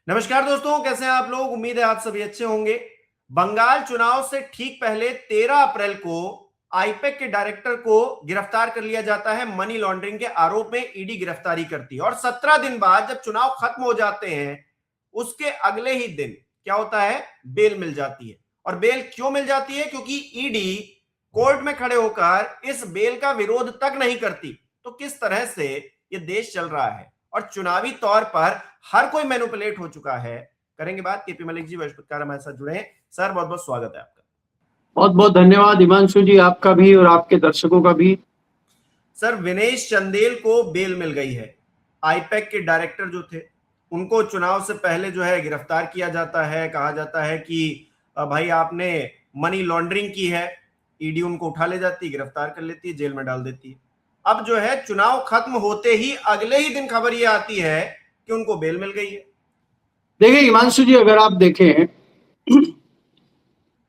नमस्कार दोस्तों, कैसे हैं आप लोग। उम्मीद है आप सभी अच्छे होंगे। बंगाल चुनाव से ठीक पहले 13 अप्रैल को आईपैक के डायरेक्टर को गिरफ्तार कर लिया जाता है। मनी लॉन्ड्रिंग के आरोप में ईडी गिरफ्तारी करती है और 17 दिन बाद जब चुनाव खत्म हो जाते हैं उसके अगले ही दिन क्या होता है, बेल मिल जाती है। और बेल क्यों मिल जाती है? क्योंकि ईडी कोर्ट में खड़े होकर इस बेल का विरोध तक नहीं करती। तो किस तरह से ये देश चल रहा है और चुनावी तौर पर हर कोई मैनिपुलेट हो चुका है, करेंगे बात। केपी मलिक जी वरिष्ठ हमारे साथ जुड़े हैं। सर बहुत बहुत स्वागत है आपका। बहुत बहुत धन्यवाद हिमांशु जी, आपका भी और आपके दर्शकों का भी। सर, विनेश चंदेल को बेल मिल गई है। आईपैक के डायरेक्टर जो थे उनको चुनाव से पहले जो है गिरफ्तार किया जाता है। कहा जाता है कि भाई आपने मनी लॉन्ड्रिंग की है। ईडी उनको उठा ले जाती है, गिरफ्तार कर लेती है, जेल में डाल देती है। अब जो है चुनाव खत्म होते ही अगले ही दिन खबर ये आती है कि उनको बेल मिल गई है। देखिए हिमांशु जी, अगर आप देखें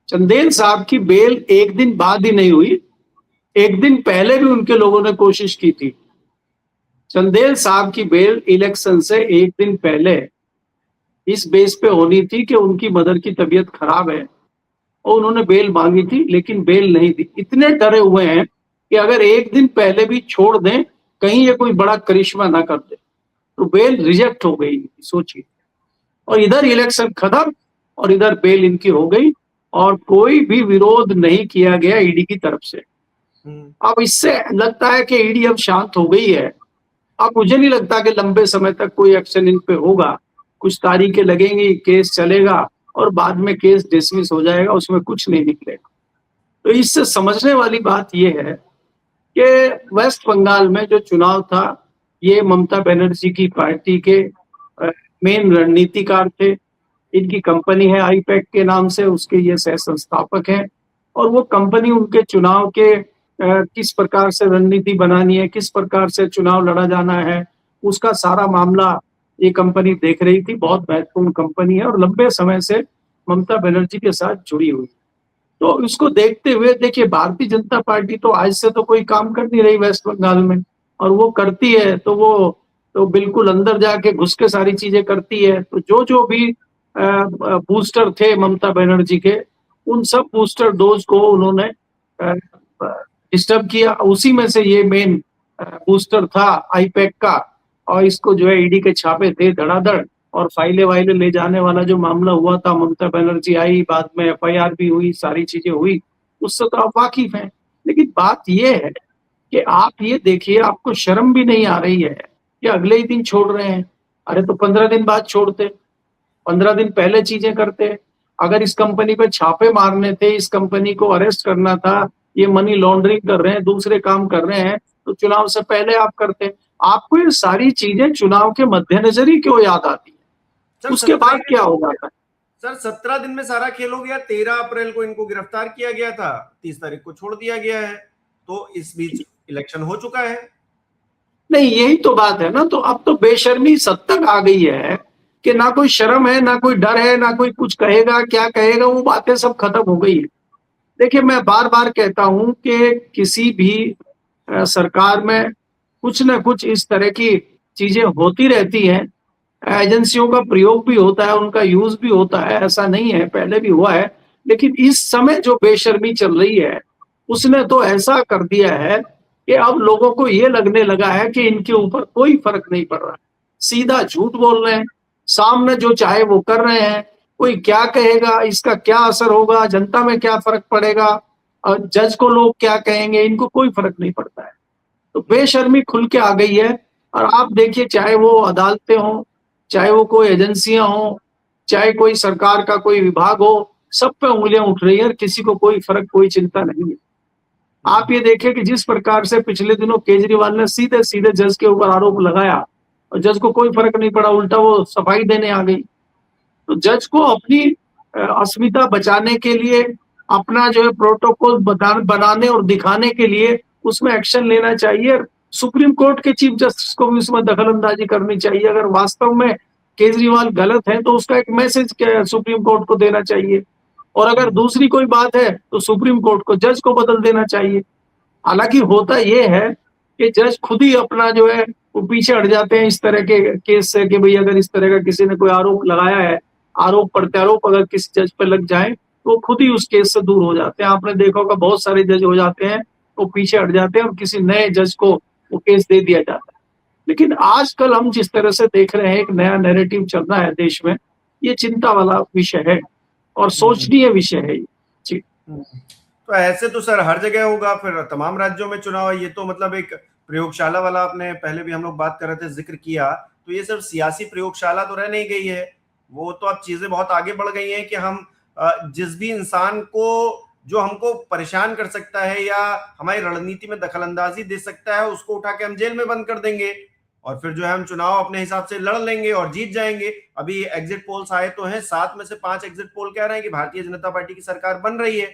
चंदेल साहब की बेल एक दिन बाद ही नहीं हुई, एक दिन पहले भी उनके लोगों ने कोशिश की थी। चंदेल साहब की बेल इलेक्शन से एक दिन पहले इस बेस पे होनी थी कि उनकी मदर की तबीयत खराब है और उन्होंने बेल मांगी थी, लेकिन बेल नहीं दी। इतने डरे हुए हैं कि अगर एक दिन पहले भी छोड़ दें, कहीं ये कोई बड़ा करिश्मा ना कर दे, तो बेल रिजेक्ट हो गई। सोचिए, और इधर इलेक्शन खत्म और इधर बेल इनकी हो गई और कोई भी विरोध नहीं किया गया ईडी की तरफ से। अब इससे लगता है कि ईडी अब शांत हो गई है। अब मुझे नहीं लगता कि लंबे समय तक कोई एक्शन इन पे होगा। कुछ तारीखें लगेंगी, केस चलेगा और बाद में केस डिसमिस हो जाएगा, उसमें कुछ नहीं निकलेगा। तो इससे समझने वाली बात यह है कि वेस्ट बंगाल में जो चुनाव था, ये ममता बनर्जी की पार्टी के मेन रणनीतिकार थे। इनकी कंपनी है आईपैक के नाम से, उसके ये सह संस्थापक हैं। और वो कंपनी उनके चुनाव के किस प्रकार से रणनीति बनानी है, किस प्रकार से चुनाव लड़ा जाना है, उसका सारा मामला ये कंपनी देख रही थी। बहुत महत्वपूर्ण कंपनी है और लंबे समय से ममता बनर्जी के साथ जुड़ी हुई। तो इसको देखते हुए देखिए, भारतीय जनता पार्टी तो आज से तो कोई काम कर नहीं रही वेस्ट बंगाल में, और वो करती है तो वो तो बिल्कुल अंदर जाके घुस के सारी चीजें करती है। तो जो जो भी बूस्टर थे ममता बनर्जी के, उन सब बूस्टर डोज को उन्होंने डिस्टर्ब किया। उसी में से ये मेन बूस्टर था आईपैक का, और इसको जो है ईडी के छापे थे धड़ाधड़, और फाइलें वाइलें ले जाने वाला जो मामला हुआ था, ममता बनर्जी आई, बाद में एफआईआर भी हुई, सारी चीजें हुई, उससे तो आप वाकिफ हैं। लेकिन बात यह है कि आप ये देखिए, आपको शर्म भी नहीं आ रही है कि अगले ही दिन छोड़ रहे हैं। अरे तो 15 दिन बाद छोड़ते, 15 दिन पहले चीजें करते। अगर इस कंपनी पे छापे मारने थे, इस कंपनी को अरेस्ट करना था, ये मनी लॉन्ड्रिंग कर रहे हैं, दूसरे काम कर रहे हैं, तो चुनाव से पहले आप करते। आपको ये सारी चीजें चुनाव के मद्देनजर ही क्यों याद आती है? उसके बाद क्या हो जाता है? सर 17 दिन में सारा खेल हो गया। 13 अप्रैल को इनको गिरफ्तार किया गया था, 30 तारीख को छोड़ दिया गया है, तो इस बीच इलेक्शन हो चुका है। नहीं, यही तो बात है ना। तो अब तो बेशर्मी सद तक आ गई है कि ना कोई शर्म है, ना कोई डर है, ना कोई कुछ कहेगा, क्या कहेगा, वो बातें सब खत्म हो गई है। देखिए, मैं बार बार कहता हूं कि किसी भी सरकार में कुछ ना कुछ इस तरह की चीजें होती रहती हैं। एजेंसियों का प्रयोग भी होता है, उनका यूज भी होता है, ऐसा नहीं है, पहले भी हुआ है। लेकिन इस समय जो बेशर्मी चल रही है, उसने तो ऐसा कर दिया है कि अब लोगों को ये लगने लगा है कि इनके ऊपर कोई फर्क नहीं पड़ रहा है। सीधा झूठ बोल रहे हैं, सामने जो चाहे वो कर रहे हैं। कोई क्या कहेगा, इसका क्या असर होगा, जनता में क्या फर्क पड़ेगा, और जज को लोग क्या कहेंगे, इनको कोई फर्क नहीं पड़ता है। तो बेशर्मी खुल के आ गई है। और आप देखिए, चाहे वो अदालतें हों, चाहे वो कोई एजेंसियां हों, चाहे कोई सरकार का कोई विभाग हो, सब पे उंगलियां उठ रही है और किसी को कोई फर्क, कोई चिंता नहीं है। आप ये देखिए कि जिस प्रकार से पिछले दिनों केजरीवाल ने सीधे सीधे जज के ऊपर आरोप लगाया और जज को कोई फर्क नहीं पड़ा, उल्टा वो सफाई देने आ गई। तो जज को अपनी अस्मिता बचाने के लिए, अपना जो है प्रोटोकॉल बनाने और दिखाने के लिए उसमें एक्शन लेना चाहिए। सुप्रीम कोर्ट के चीफ जस्टिस को भी उसमें दखल अंदाजी करनी चाहिए। अगर वास्तव में केजरीवाल गलत है तो उसका एक मैसेज सुप्रीम कोर्ट को देना चाहिए, और अगर दूसरी कोई बात है तो सुप्रीम कोर्ट को, जज को बदल देना चाहिए। हालांकि होता यह है कि जज खुद ही अपना जो है वो पीछे हट जाते हैं इस तरह के केस से कि भाई अगर इस तरह का किसी ने कोई आरोप लगाया है, आरोप प्रत्यारोप अगर किसी जज पे लग जाए तो वो खुद ही उस केस से दूर हो जाते हैं। आपने देखा होगा बहुत सारे जज हो जाते हैं, वो पीछे हट जाते हैं और किसी नए जज को वो केस दे दिया जाता है। लेकिन आजकल हम जिस तरह से देख रहे हैं, एक नया नैरेटिव चल रहा है देश में, ये चिंता वाला विषय है और सोचनीय विषय है। जी। तो ऐसे तो सर हर जगह होगा, फिर तमाम राज्यों में चुनाव है। ये तो मतलब एक प्रयोगशाला वाला, आपने पहले भी हम लोग बात कर रहे थे, जिक्र किया, तो ये सिर्फ सियासी प्रयोगशाला तो रह नहीं गई है। वो तो अब चीजें बहुत आगे बढ़ गई हैं कि हम जिस भी इंसान को जो हमको परेशान कर सकता है या हमारी रणनीति में दखलंदाजी दे सकता है, उसको उठा के हम जेल में बंद कर देंगे और फिर जो है हम चुनाव अपने हिसाब से लड़ लेंगे और जीत जाएंगे। अभी एग्जिट पोल्स आए तो हैं, 7 में से 5 एग्जिट पोल कह रहे हैं कि भारतीय जनता पार्टी की सरकार बन रही है।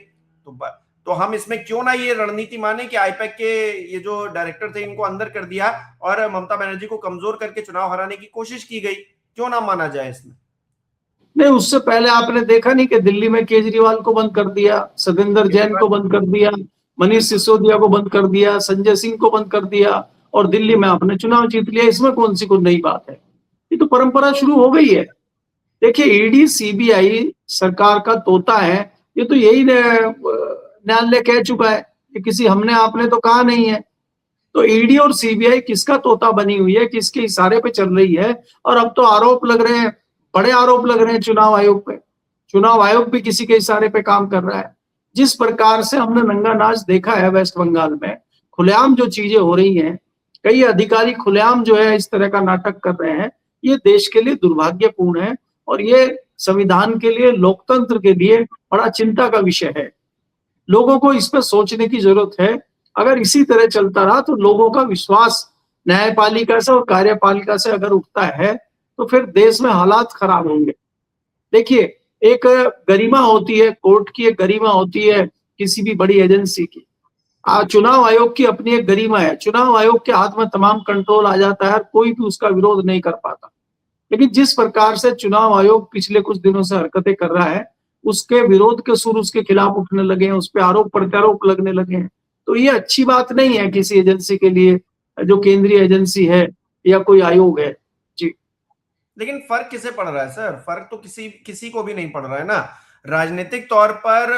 तो हम इसमें क्यों ना ये रणनीति माने कि आईपैक के ये जो डायरेक्टर थे इनको अंदर कर दिया और ममता बनर्जी को कमजोर करके चुनाव हराने की कोशिश की गई, क्यों ना माना जाए इसमें? नहीं, उससे पहले आपने देखा नहीं कि दिल्ली में केजरीवाल को बंद कर दिया, सतेंद्र जैन को बंद कर दिया, मनीष सिसोदिया को बंद कर दिया, संजय सिंह को बंद कर दिया और दिल्ली में आपने चुनाव जीत लिया। इसमें कौन सी कोई नई बात है? ये तो परंपरा शुरू हो गई है। देखिए, ईडी सीबीआई सरकार का तोता है, ये तो यही न्यायालय कह चुका है कि किसी हमने आपने तो कहा नहीं है। तो ईडी और सीबीआई किसका तोता बनी हुई है, किसके इशारे पे चल रही है? और अब तो आरोप लग रहे हैं, बड़े आरोप लग रहे हैं चुनाव आयोग पे। चुनाव आयोग भी किसी के इशारे पे काम कर रहा है। जिस प्रकार से हमने नंगा नाच देखा है वेस्ट बंगाल में, खुलेआम जो चीजें हो रही हैं, कई अधिकारी खुलेआम जो है इस तरह का नाटक कर रहे हैं, ये देश के लिए दुर्भाग्यपूर्ण है और ये संविधान के लिए, लोकतंत्र के लिए बड़ा चिंता का विषय है। लोगों को इस पर सोचने की जरूरत है। अगर इसी तरह चलता रहा तो लोगों का विश्वास न्यायपालिका से और कार्यपालिका से अगर उठता है तो फिर देश में हालात खराब होंगे। देखिए, एक गरिमा होती है कोर्ट की, एक गरिमा होती है किसी भी बड़ी एजेंसी की। चुनाव आयोग की अपनी एक गरिमा है। चुनाव आयोग के हाथ में तमाम कंट्रोल आ जाता है, कोई भी उसका विरोध नहीं कर पाता। लेकिन जिस प्रकार से चुनाव आयोग पिछले कुछ दिनों से हरकतें कर रहा है, उसके विरोध के सुर उसके खिलाफ उठने लगे हैं, उस पर आरोप प्रत्यारोप लगने लगे हैं। तो ये अच्छी बात नहीं है किसी एजेंसी के लिए, जो केंद्रीय एजेंसी है या कोई आयोग है। जी। लेकिन फर्क किसे पड़ रहा है सर? फर्क तो किसी को भी नहीं पड़ रहा है ना। राजनीतिक तौर पर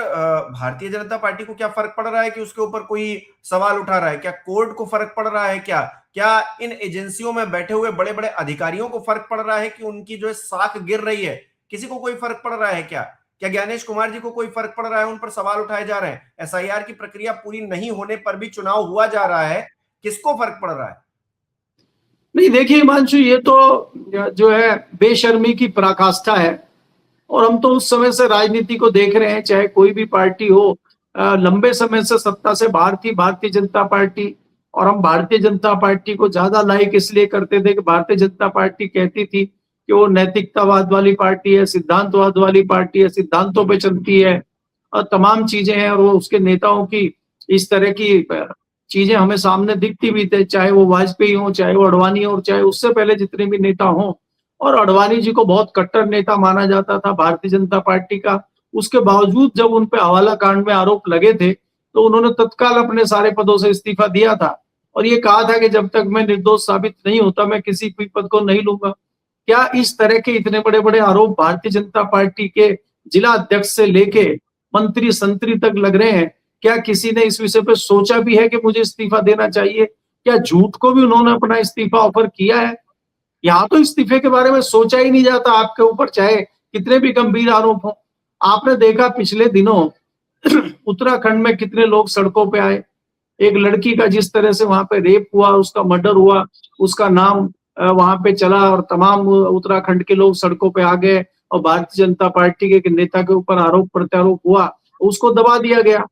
भारतीय जनता पार्टी को क्या फर्क पड़ रहा है कि उसके ऊपर कोई सवाल उठा रहा है? क्या कोर्ट को फर्क पड़ रहा है? क्या इन एजेंसियों में बैठे हुए बड़े बड़े अधिकारियों को फर्क पड़ रहा है कि उनकी जो है साख गिर रही है? किसी को कोई फर्क पड़ रहा है क्या? क्या ज्ञानेश कुमार जी को कोई फर्क पड़ रहा है? उन पर सवाल उठाए जा रहे हैं। एसआईआर की प्रक्रिया पूरी नहीं होने पर भी चुनाव हुआ जा रहा है। किसको फर्क पड़ रहा है? नहीं, देखिए हिमांशु, ये तो जो है बेशर्मी की पराकाष्ठा है और हम तो उस समय से राजनीति को देख रहे हैं, चाहे कोई भी पार्टी हो। लंबे समय से सत्ता से बाहर थी भारतीय जनता पार्टी और हम भारतीय जनता पार्टी को ज्यादा लाइक इसलिए करते थे कि भारतीय जनता पार्टी कहती थी कि वो नैतिकतावाद वाली पार्टी है, सिद्धांतवाद वाली पार्टी है, सिद्धांतों पे चलती है और तमाम चीजें हैं। और वो उसके नेताओं की इस तरह की चीजें हमें सामने दिखती भी थी, चाहे वो वाजपेयी हो, चाहे वो अडवाणी हो, चाहे उससे पहले जितने भी नेता हों। और अडवाणी जी को बहुत कट्टर नेता माना जाता था भारतीय जनता पार्टी का। उसके बावजूद जब उन पे हवाला कांड में आरोप लगे थे तो उन्होंने तत्काल अपने सारे पदों से इस्तीफा दिया था और ये कहा था कि जब तक मैं निर्दोष साबित नहीं होता मैं किसी भी पद को नहीं लूंगा। क्या इस तरह के इतने बड़े बड़े आरोप भारतीय जनता पार्टी के जिला अध्यक्ष से लेके मंत्री संतरी तक लग रहे हैं? क्या किसी ने इस विषय पर सोचा भी है कि मुझे इस्तीफा देना चाहिए? क्या झूठ को भी उन्होंने अपना इस्तीफा ऑफर किया है? यहाँ तो इस्तीफे के बारे में सोचा ही नहीं जाता आपके ऊपर, चाहे कितने भी गंभीर आरोप हो। आपने देखा पिछले दिनों उत्तराखंड में कितने लोग सड़कों पे आए। एक लड़की का जिस तरह से वहां पे रेप हुआ, उसका मर्डर हुआ, उसका नाम वहां पे चला और तमाम उत्तराखंड के लोग सड़कों पे आ गए और भारतीय जनता पार्टी के नेता के ऊपर आरोप प्रत्यारोप हुआ, उसको दबा दिया गया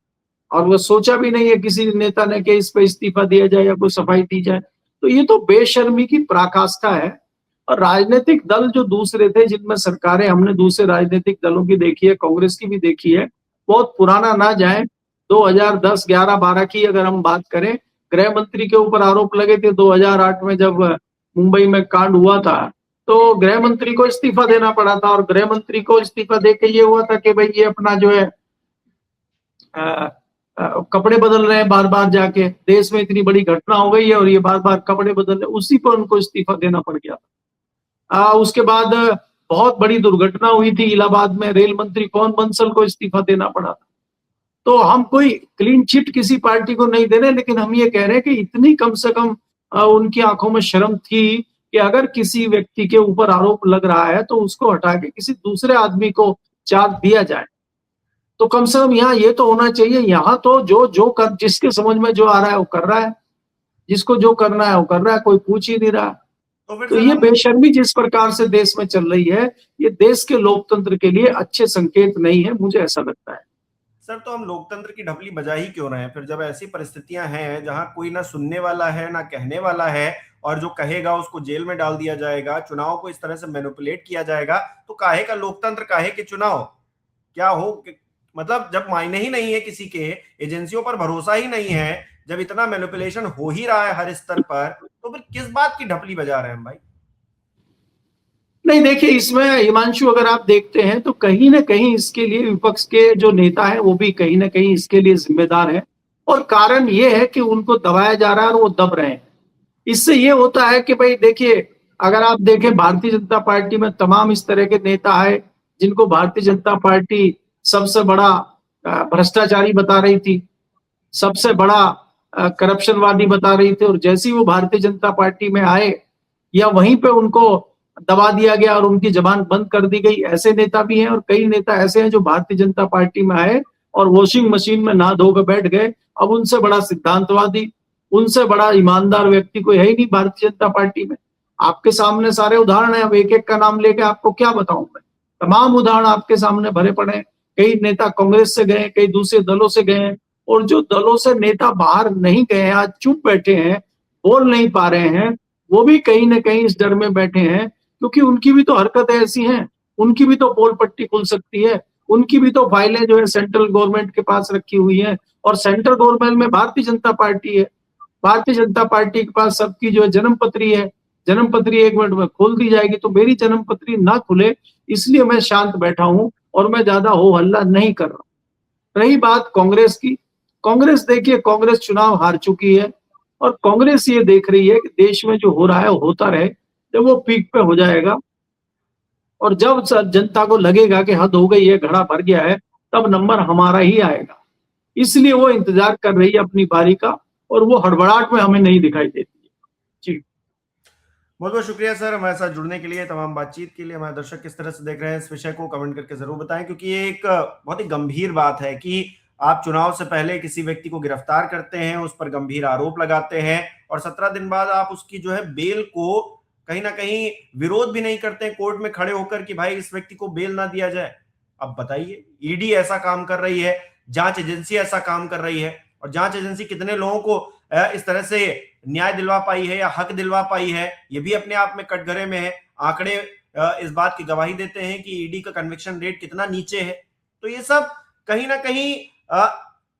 और वो सोचा भी नहीं है किसी नेता ने कि इस पे इस्तीफा दिया जाए या कोई सफाई दी जाए। तो ये तो बेशर्मी की पराकाष्ठा है। और राजनीतिक दल जो दूसरे थे जिनमें सरकारें हमने दूसरे राजनीतिक दलों की देखी है, कांग्रेस की भी देखी है, बहुत पुराना ना जाए, 2010, 11, 12 की अगर हम बात करें, गृह मंत्री के ऊपर आरोप लगे थे 2008 में जब मुंबई में कांड हुआ था, तो गृह मंत्री को इस्तीफा देना पड़ा था। और गृह मंत्री को इस्तीफा देके ये हुआ था कि भाई ये अपना जो है कपड़े बदल रहे हैं बार बार जाके, देश में इतनी बड़ी घटना हो गई है और ये बार बार कपड़े बदल रहे, उसी पर उनको इस्तीफा देना पड़ गया। उसके बाद बहुत बड़ी दुर्घटना हुई थी इलाहाबाद में, रेल मंत्री कौन बंसल को इस्तीफा देना पड़ा था। तो हम कोई क्लीन चिट किसी पार्टी को नहीं दे रहे, लेकिन हम ये कह रहे हैं कि इतनी कम से कम उनकी आंखों में शर्म थी कि अगर किसी व्यक्ति के ऊपर आरोप लग रहा है तो उसको हटा के किसी दूसरे आदमी को चार्ज दिया जाए। तो कम से कम यहाँ ये तो होना चाहिए। यहाँ तो जिसके समझ में जो आ रहा है वो कर रहा है, जिसको जो करना है वो कर रहा है, कोई पूछ ही नहीं रहा। तो ये बेशर्मी जिस प्रकार से देश में चल रही है, ये देश के लोकतंत्र के लिए अच्छे संकेत नहीं है, मुझे ऐसा लगता है। सर, तो हम लोकतंत्र की ढपली बजा ही क्यों रहे हैं फिर, जब ऐसी परिस्थितियां हैं जहां कोई ना सुनने वाला है ना कहने वाला है, और जो कहेगा उसको जेल में डाल दिया जाएगा, चुनाव को इस तरह से मैनिपुलेट किया जाएगा, तो काहे का लोकतंत्र, काहे के चुनाव, क्या हो, मतलब जब मायने ही नहीं है किसी के, एजेंसियों पर भरोसा ही नहीं है, जब इतना मैनिपुलेशन हो ही रहा है हर स्तर पर, तो फिर किस बात की ढपली बजा रहे हैं भाई? नहीं, देखिए इसमें हिमांशु अगर आप देखते हैं तो कहीं ना कहीं इसके लिए विपक्ष के जो नेता हैं वो भी कहीं ना कहीं इसके लिए जिम्मेदार हैं, और कारण ये है कि उनको दबाया जा रहा है और वो दब रहे हैं। इससे ये होता है कि भाई देखिए, अगर आप देखें भारतीय जनता पार्टी में तमाम इस तरह के नेता है जिनको भारतीय जनता पार्टी सबसे बड़ा भ्रष्टाचारी बता रही थी, सबसे बड़ा करप्शनवादी बता रही थी, और जैसे ही वो भारतीय जनता पार्टी में आए या वहीं पे उनको दबा दिया गया और उनकी जबान बंद कर दी गई। ऐसे नेता भी हैं, और कई नेता ऐसे हैं जो भारतीय जनता पार्टी में आए और वॉशिंग मशीन में नहा धोकर बैठ गए। अब उनसे बड़ा सिद्धांतवादी, उनसे बड़ा ईमानदार व्यक्ति कोई है ही नहीं भारतीय जनता पार्टी में। आपके सामने सारे उदाहरण है, अब एक एक का नाम लेके आपको क्या बताऊं मैं, तमाम उदाहरण आपके सामने भरे पड़े हैं। कई नेता कांग्रेस से गए, कई दूसरे दलों से गए, और जो दलों से नेता बाहर नहीं गए, आज चुप बैठे हैं, बोल नहीं पा रहे हैं, वो भी कहीं ना कहीं इस डर में बैठे हैं, क्योंकि उनकी भी तो हरकतें ऐसी हैं, उनकी भी तो पोल पट्टी खुल सकती है, उनकी भी तो फाइलें जो है सेंट्रल गवर्नमेंट के पास रखी हुई हैं, और सेंट्रल गवर्नमेंट में भारतीय जनता पार्टी है। भारतीय जनता पार्टी के पास सबकी जो है जन्म पत्री है, जन्म पत्री 1 मिनट में खोल दी जाएगी। तो मेरी जन्म पत्री ना खुले इसलिए मैं शांत बैठा हूं और मैं ज्यादा हो हल्ला नहीं कर रहा। रही बात कांग्रेस की, कांग्रेस देखिए, कांग्रेस चुनाव हार चुकी है, और कांग्रेस ये देख रही है कि देश में जो हो रहा है वो होता रहे, जब वो पीक पे हो जाएगा और जब जनता को लगेगा कि हद हो गई है, घड़ा भर गया है, तब नंबर हमारा ही आएगा। इसलिए वो इंतजार कर रही है अपनी बारी का, और वो हड़बड़ाहट में हमें नहीं दिखाई देती है। जी, बहुत बहुत शुक्रिया सर हमारे साथ जुड़ने के लिए, तमाम बातचीत के लिए। हमारे दर्शक किस तरह से देख रहे हैं इस विषय को कमेंट करके जरूर बताएं, क्योंकि ये एक बहुत ही गंभीर बात है कि आप चुनाव से पहले किसी व्यक्ति को गिरफ्तार करते हैं, उस पर गंभीर आरोप लगाते हैं, और 17 दिन बाद आप उसकी जो है बेल को कहीं ना कहीं विरोध भी नहीं करते हैं कोर्ट में खड़े होकर कि भाई इस व्यक्ति को बेल ना दिया जाए। अब बताइए, ईडी ऐसा काम कर रही है, जांच एजेंसी ऐसा काम कर रही है, और जांच एजेंसी कितने लोगों को इस तरह से न्याय दिलवा पाई है या हक दिलवा पाई है, ये भी अपने आप में कटघरे में है। आंकड़े इस बात की गवाही देते हैं कि ईडी का कन्विक्शन रेट कितना नीचे है। तो ये सब कहीं ना कहीं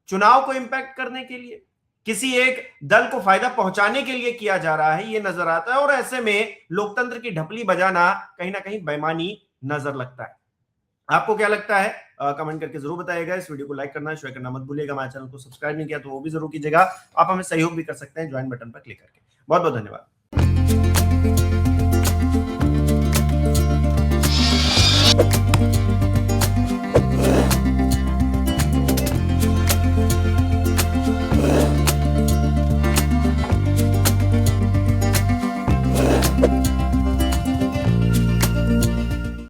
चुनाव को इंपैक्ट करने के लिए, किसी एक दल को फायदा पहुंचाने के लिए किया जा रहा है, ये नजर आता है। और ऐसे में लोकतंत्र की ढपली बजाना कहीं ना कहीं बेईमानी नजर लगता है। आपको क्या लगता है कमेंट करके जरूर बताइएगा। इस वीडियो को लाइक करना, शेयर करना मत भूलिएगा। हमारे चैनल को सब्सक्राइब नहीं किया तो वो भी जरूर कीजिएगा। आप हमें सहयोग भी कर सकते हैं ज्वाइन बटन पर क्लिक करके। बहुत बहुत धन्यवाद।